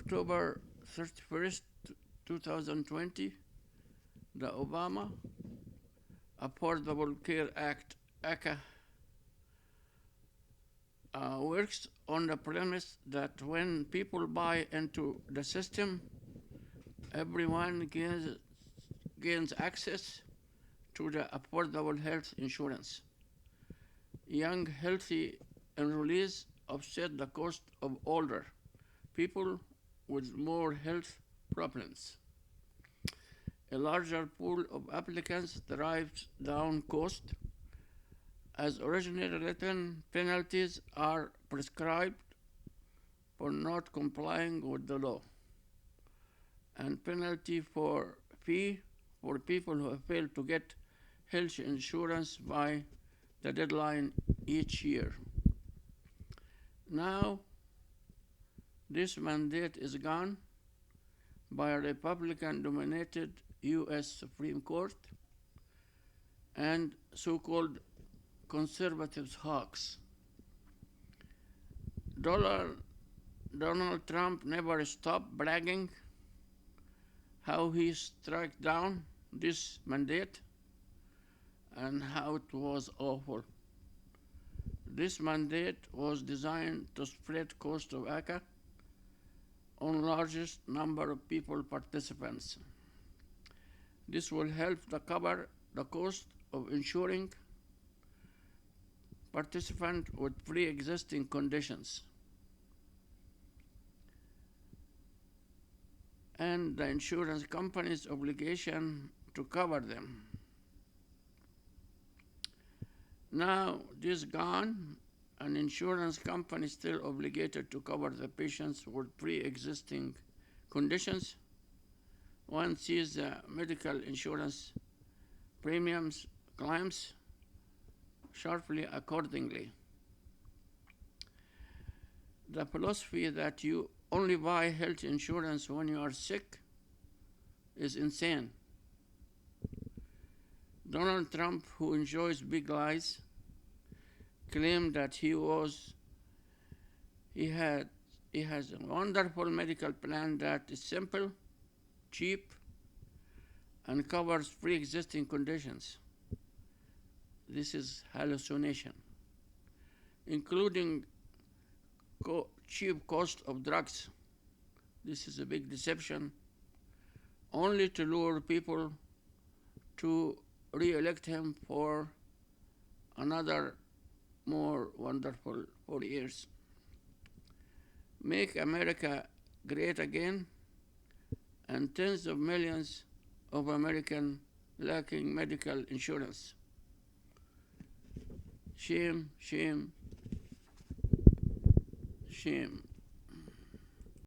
October 31st, 2020, the Obama Affordable Care Act, ACA, works on the premise that when people buy into the system, everyone gains access to the affordable health insurance. Young, healthy enrollees offset the cost of older people with more health problems. A larger pool of applicants drives down cost, as originally written penalties are prescribed for not complying with the law, and penalty fee for people who have failed to get health insurance by the deadline each year. Now, this mandate is gone by a Republican-dominated U.S. Supreme Court and so-called conservatives hawks. Donald Trump never stopped bragging how he struck down this mandate and how it was awful. This mandate was designed to spread cost of ACA on largest number of people participants. This will help to cover the cost of insuring participants with pre-existing conditions and the insurance company's obligation to cover them. Now this gone, an insurance company still obligated to cover the patients with pre-existing conditions. One sees the medical insurance premiums climbs sharply accordingly. The philosophy that you only buy health insurance when you are sick is insane. Donald Trump, who enjoys big lies, claimed that he has a wonderful medical plan that is simple, cheap, and covers pre-existing conditions. This is hallucination, including cheap cost of drugs. This is a big deception, only to lure people to re-elect him for another more wonderful 4 years. Make America great again, and tens of millions of Americans lacking medical insurance. Shame, shame, shame.